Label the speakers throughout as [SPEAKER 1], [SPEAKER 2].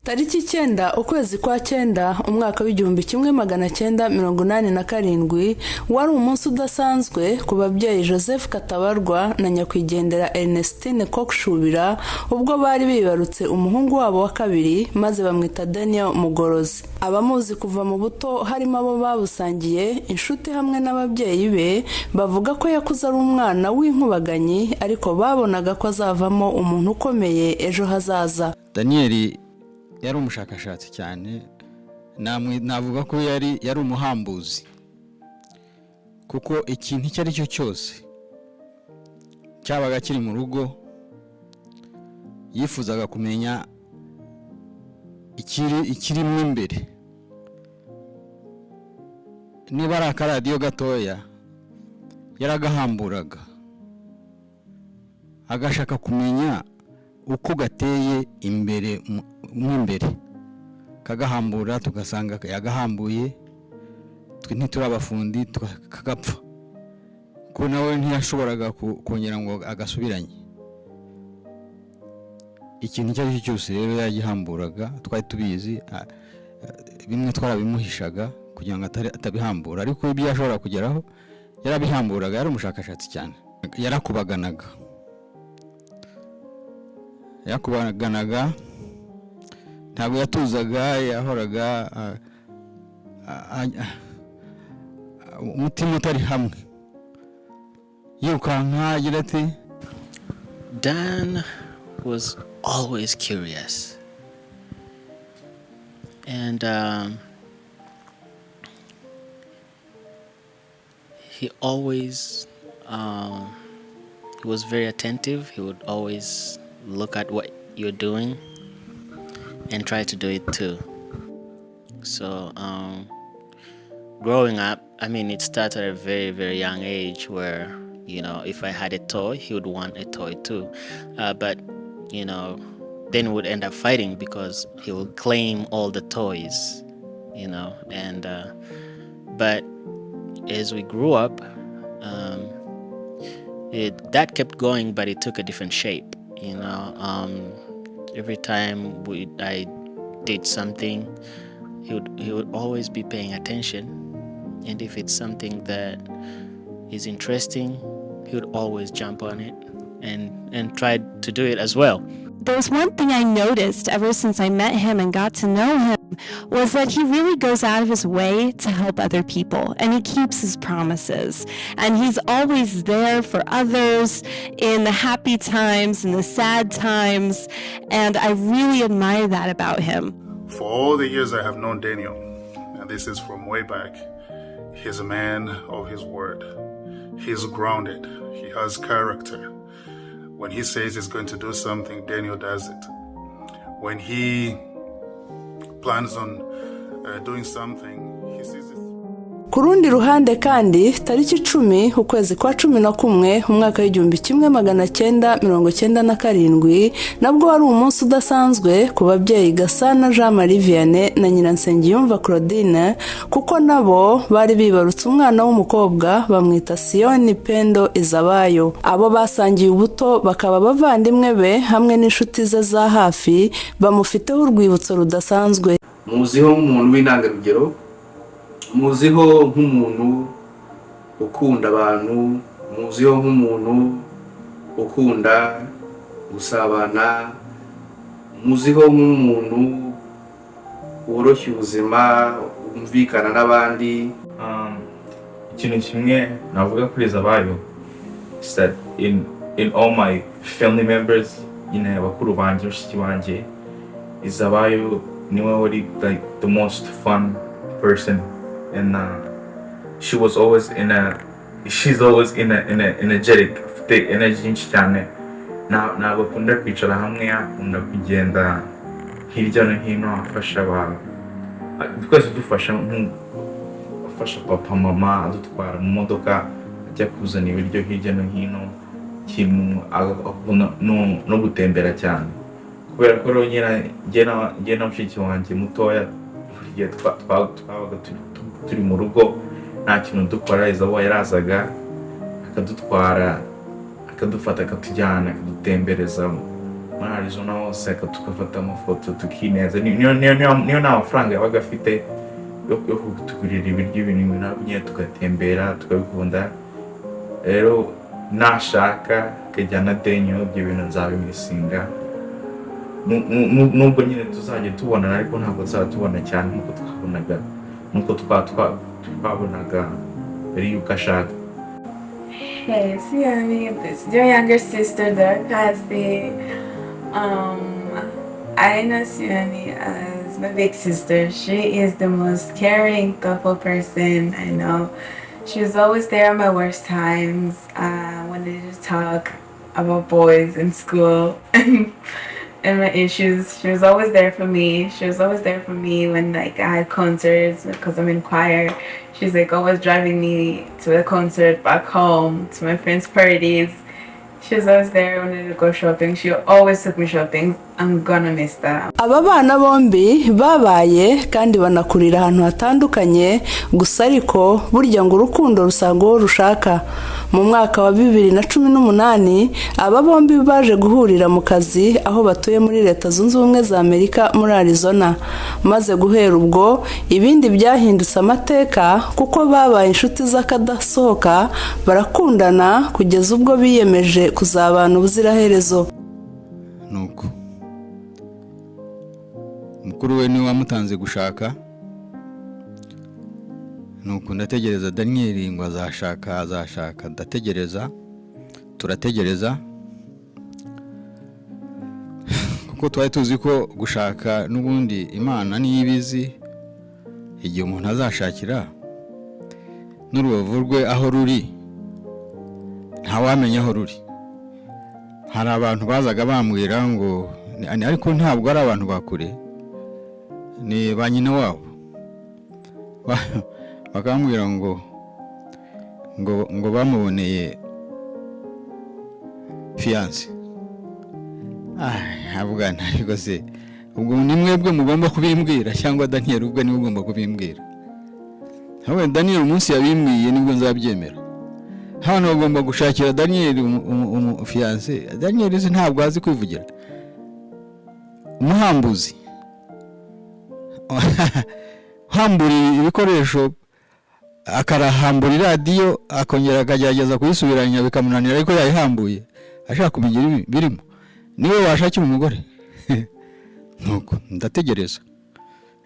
[SPEAKER 1] Tariki 9 ukwezi kwa 9 umwaka w'igihumbi 1987 wari umunsi udasanzwe ku babyeyi Joseph Katabarwa na nyakwigendera Ernestine Kokshubira ubwo bari bibarutse umuhungu wabo wa kabiri maze bamwita Daniel Mugorozi. Abamuzi kuva mu buto harimo abo babusangiye inshuti hamwe n'ababyeyi be bavuga ko yakuze ari umwana w'inkubaganyi ariko babonaga ko azavamo umuntu ukomeye ejo hazaza.
[SPEAKER 2] Daniel yari umushakashatsi cyane, navuga ko yari umuhambuzi, kuko ikintu icyo ari cyo cyose cyabaga kiri mu rugo yifuzaga kumenya ikirimo imbere. Niba ari akaradiyo gatoya yaragahamburaga agashaka kumenya uko gateye imbere mw'imbere, kagahambura tugasanga yagahambuye, twe ntiturabafundi kagapfa, ko nawe ntiyashoboraga kongera ngo agasubiranye. Ikintu cyo cyose rero yagihamburaga, twari tubizi, bimwe twarabimuhishaga kugira ngo atabihambura, ariko ibyo yashobora kugeraho yarabihamburaga. Yari umushakashatsi cyane, yarakubaganaga ntabwo yatuzaga, yahoraga umutima utari hamwe yirukanka agira ati.
[SPEAKER 3] Dan was always curious, and he always he was very attentive. He would always look at what you're doing and try to do it too. So growing up, I mean, it started at a very, very young age where, you know, if I had a toy, he would want a toy too. But, you know, then we would end up fighting because he would claim all the toys, you know. And but as we grew up, that kept going, but it took a different shape, you know. Every time I did something, he would always be paying attention, and if it's something that is interesting, he would always jump on it and try to do it as well.
[SPEAKER 4] There's one thing I noticed ever since I met him and got to know him was that he really goes out of his way to help other people, and he keeps his promises, and he's always there for others in the happy times and the sad times, and I really admire that about him.
[SPEAKER 5] For all the years I have known Daniel, and this is from way back, he's a man of his word. He's grounded. He has character. When he says he's going to do something, Daniel does it. When he plans on doing something, he sees it.
[SPEAKER 1] Ku rundi ruhande kandi tariki 10 ukwezi kwa 11 umwaka w'igihumbi 1997 nabwo wari umunsi udasanzwe ku babyeyi Gasana Jean Marie Vianney na Nyiransengiyumva Claudine, kuko nabo bari bibarutse umwana w'umukobwa bamwita Sioni Pendo Izabayo. Abo basangiye ubuto bakaba bavandimwe be hamwe n'inshuti ze za hafi, bamufiteho urwibutso rudasanzwe.
[SPEAKER 6] Muziho nk'umuntu w'intangarugero, muziho nk'umuntu ukunda abantu, muziho nk'umuntu ukunda gusabana, muziho nk'umuntu woroshya ubuzima, umvikana n'abandi.
[SPEAKER 7] Ikintu kimwe navuga kuri Izabayo is that in all my family members, bakuru banje, bashiki banje, Izabayo niwe wari like the most fun person. And she's always energetic, the energy nyinshi cyane. Ntabwo akunda kwicara hamwe, akunda kugenda hirya no hino afasha abantu. Twese dufasha papa mama, adutwara mu modoka ajya kuzana ibiryo hirya no hino, no gutembera cyane. Kubera ko rero njye na mushiki wanjye mutoya twabaga turi mu rugo nta kintu dukora, Izabayo yarazaga akadutwara akadufata akatujyana akadutembereza muri Arizona hose tukafata amafoto tukineza. Niyo nta mafaranga yabaga afite yo kutugurira ibiryo ibintu nyine tugatembera tukabikunda. Rero nashaka kajyana Daniel ibyo bintu nzabimisinga. Nubwo nyine tuzajya tubonana ariko ntabwo tuzatubona cyane nkuko twabonaga mbere yuko ashaka.
[SPEAKER 8] Hey, Sioni, this is your younger sister, Dorcasi. I know Sioni as my big sister. She is the most caring, thoughtful person I know. She was always there at my worst times. When I just talk about boys in school and my issues. She was always there for me. She was always there for me when like I had concerts because I'm in choir. She's like always driving me to the concert, back home, to my friends' parties. She was always there when I would go shopping. She always took me shopping. I'm gonna miss that.
[SPEAKER 1] Aba bana bombi babaye kandi banakurira ahantu hatandukanye, gusa ariko burya ngo urukundo rusanga uwo rushaka. Mu mwaka wa 2018 aba bombi baje guhurira mu kazi aho batuye muri Leta Zunze Ubumwe za Amerika muri Arizona. Maze guhera ubwo ibindi byahindutse amateka kuko babaye inshuti z'akadasohoka, barakundana kugeza ubwo biyemeje kuzabana ubuziraherezo.
[SPEAKER 2] Nuko mukuru we niwe wamutanze gushaka, nuko ndategereza Daniel ngo azashaka ndategereza, turategereza kuko twari tuzi ko gushaka n'ubundi Imana niyibizi igihe umuntu azashakira n'urubavu rwe aho ruri ntawamenya aho ruri. Hari abantu bazaga bambwira ngo ariko ntabwo ari abantu bakure, ni ba nyina wabo bakambwira ngo bamuboneye fiance. Avuga ntabwo se ubwo ni mwebwe mugomba kubimbwira cyangwa Daniel ubwo ni ugomba kubimbwira. Hawe Daniel umunsi yabimbwiye nibwo nzabyemera. Hano bagomba gushakira Daniel fiance. Daniel se ntabwo azi kwivugira. Umuhambuzi hamburi ibikoresho akarahambura radio akongera akagerageza kuyisubiranya bikamunanira ariko yayihambuye ashaka kubigira birimo. Niwe washakira umugore. Nuko ndategereza.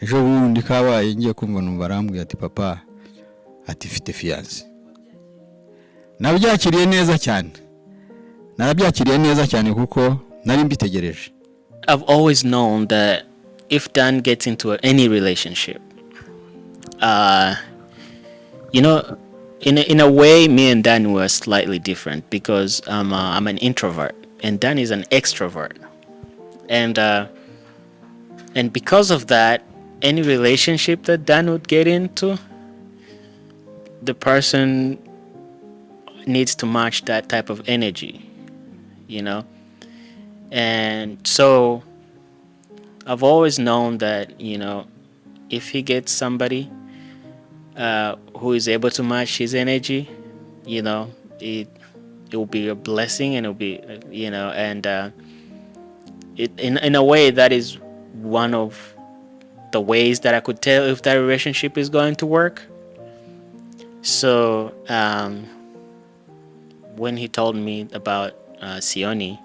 [SPEAKER 2] Ejo bundi kabaye ngiye kumva numva arambwiye ati papa ati fite fiance. Nabyakiriye neza cyane kuko nari mbitegereje.
[SPEAKER 3] I've always known that if Dan gets into any relationship, you know, in a way, me and Dan were slightly different because I'm an introvert and Dan is an extrovert, and because of that, any relationship that Dan would get into, the person needs to match that type of energy, you know. And so I've always known that, you know, if he gets somebody who is able to match his energy, you know, it will be a blessing, and it'll be, you know, and in a way that is one of the ways that I could tell if that relationship is going to work. So when he told me about Sioni,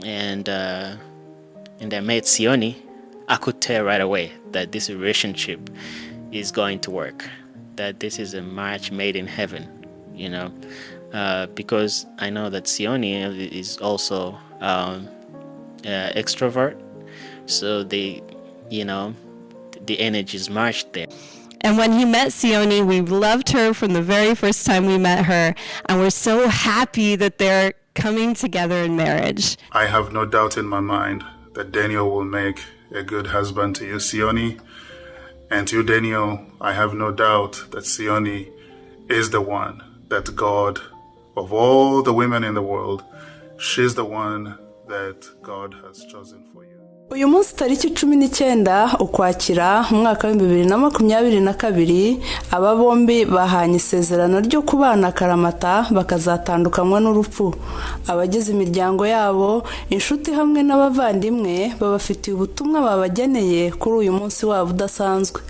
[SPEAKER 3] and I met Sioni, I could tell right away that this relationship is going to work, that this is a match made in heaven, you know, because I know that Sioni is also extrovert, so they, you know, the energy is matched there.
[SPEAKER 4] And when he met Sioni, we loved her from the very first time we met her, and we're so happy that they're coming together in marriage.
[SPEAKER 5] I have no doubt in my mind that Daniel will make a good husband to you, Sioni. And to you, Daniel, I have no doubt that Sioni is the one, that God, of all the women in the world, she's the one that God has chosen for you.
[SPEAKER 1] uyu munsi tariki 19 Ukwakira umwaka wa 2022 aba bombi bahanye isezerano ryo kubana akaramata bakazatandukanywa n'urupfu. Abagize imiryango yabo, inshuti hamwe n'abavandimwe babafitiye ubutumwa babageneye kuri uyu munsi wabo udasanzwe.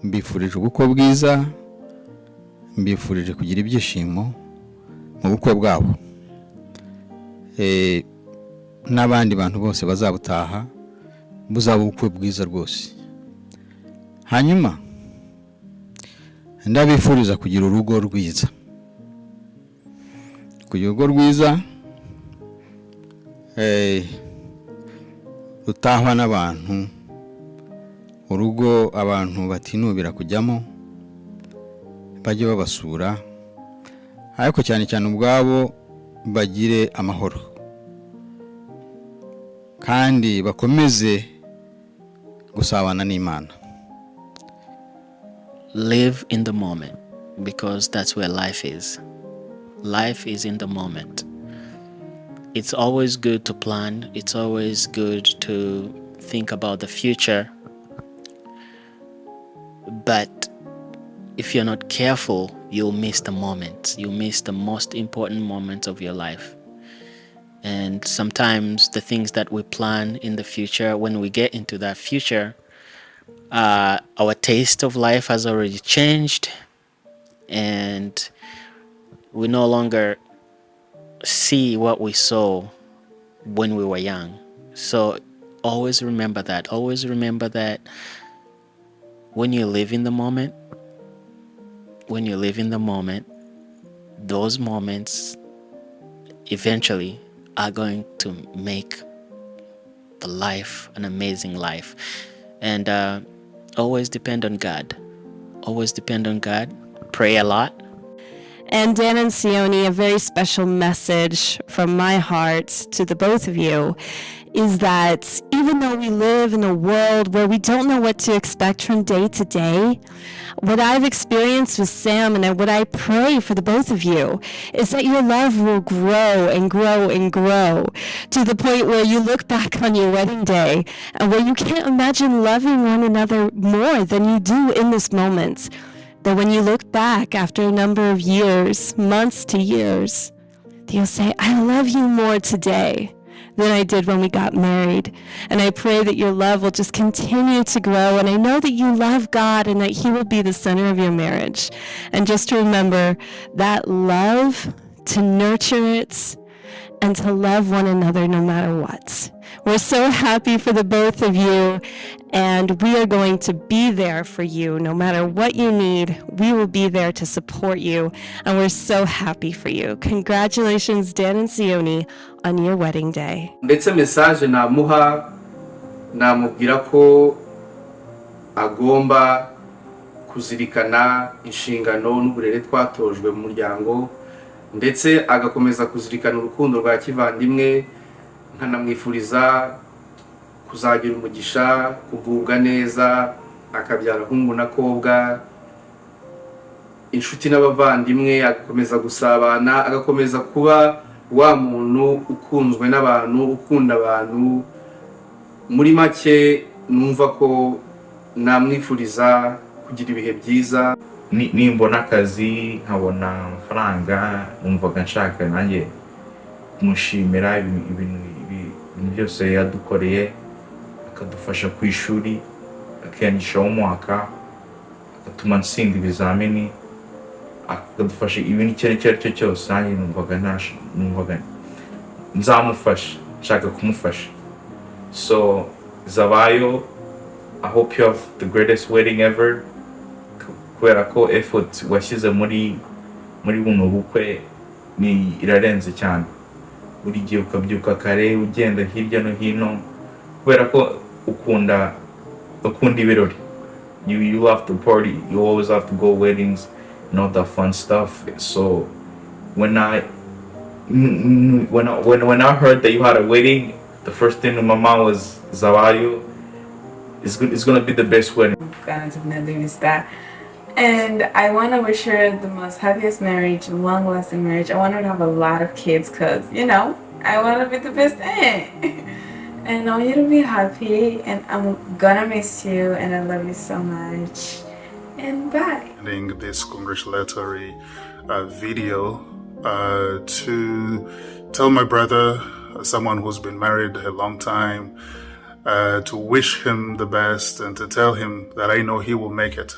[SPEAKER 2] Mbifurije ubukwe bwiza, mbifurije kugira ibyishimo mu bukwe bwabo. N'abandi bantu bose bazabutaha buzaba ubukwe bwiza rwose. Hanyuma ndabifuriza kugira urugo rwiza, kugira urugo rwiza rutahwa n'abantu, urugo abantu batinubira kujyamo, bajye babasura, ariko cyane cyane ubwabo bagire amahoro kandi bakomeze gusabana n'Imana.
[SPEAKER 3] Live in the moment, because that's where life is. Life is in the moment. It's always good to plan. It's always good to think about the future. But if you're not careful, you'll miss the moments. You'll miss the most important moments of your life. And sometimes the things that we plan in the future, when we get into that future, our taste of life has already changed, and we no longer see what we saw when we were young. So always remember that. Always remember that when you live in the moment, those moments eventually are going to make the life an amazing life. And always depend on God. Always depend on God. Pray a lot.
[SPEAKER 4] And Dan and Sioni, a very special message from my heart to the both of you is that even though we live in a world where we don't know what to expect from day to day, what I've experienced with Sam and what I pray for the both of you is that your love will grow and grow and grow to the point where you look back on your wedding day and where you can't imagine loving one another more than you do in this moment. That when you look back after a number of years, months to years, you'll say, I love you more today than I did when we got married. And I pray that your love will just continue to grow. And I know that you love God and that He will be the center of your marriage. And just to remember that love, to nurture it, and to love one another no matter what. We're so happy for the both of you, and we are going to be there for you no matter what you need. We will be there to support you, and we're so happy for you. Congratulations, Dan and Sioni, on your wedding day.
[SPEAKER 6] Ndetse message namubwira ko agomba kuzirikana inshingano n'uburere twatojwe mu muryango, ndetse agakomeza kuzirikana urukundo rwa kivandimwe, nkanamwifuriza kuzagira umugisha, kugubwa neza, akabyara hungu na kobwa, inshuti n'abavandimwe, agakomeza gusabana, agakomeza kuba wa muntu ukunzwe n'abantu, ukunda abantu. Muri make numva ko namwifuriza kugira ibihe byiza.
[SPEAKER 7] Nimbona akazi nkabona amafaranga, numvaga nshaka nanjye kumushimira ibintu byose yadukoreye, akadufasha ku ishuri, akiyandishaho umwaka, agatuma nsinda ibizamini, akadufasha ibintu icyo ari cyo cyose. Nanjye numvaga nzamufasha, nshaka kumufasha. So Zabayo, I hope you have the greatest wedding ever. Kubera ko effort washyize muri buno bukwe ni irarenze cyane. Buri gihe ukabyuka kare ugenda hirya no hino kubera ko ukunda ibirori. You love to party. You always have to go weddings and all that fun stuff. So when I heard that you had a wedding, the first thing in my mind was Zabayo. It's gonna be the best wedding.
[SPEAKER 8] And I want to wish her the most happiest marriage, long-lasting marriage. I want her to have a lot of kids because, I want to be the best aunt. And I want you to be happy, and I'm gonna miss you, and I love you so much. And bye.
[SPEAKER 5] This congratulatory video to tell my brother, someone who's been married a long time, to wish him the best and to tell him that I know he will make it.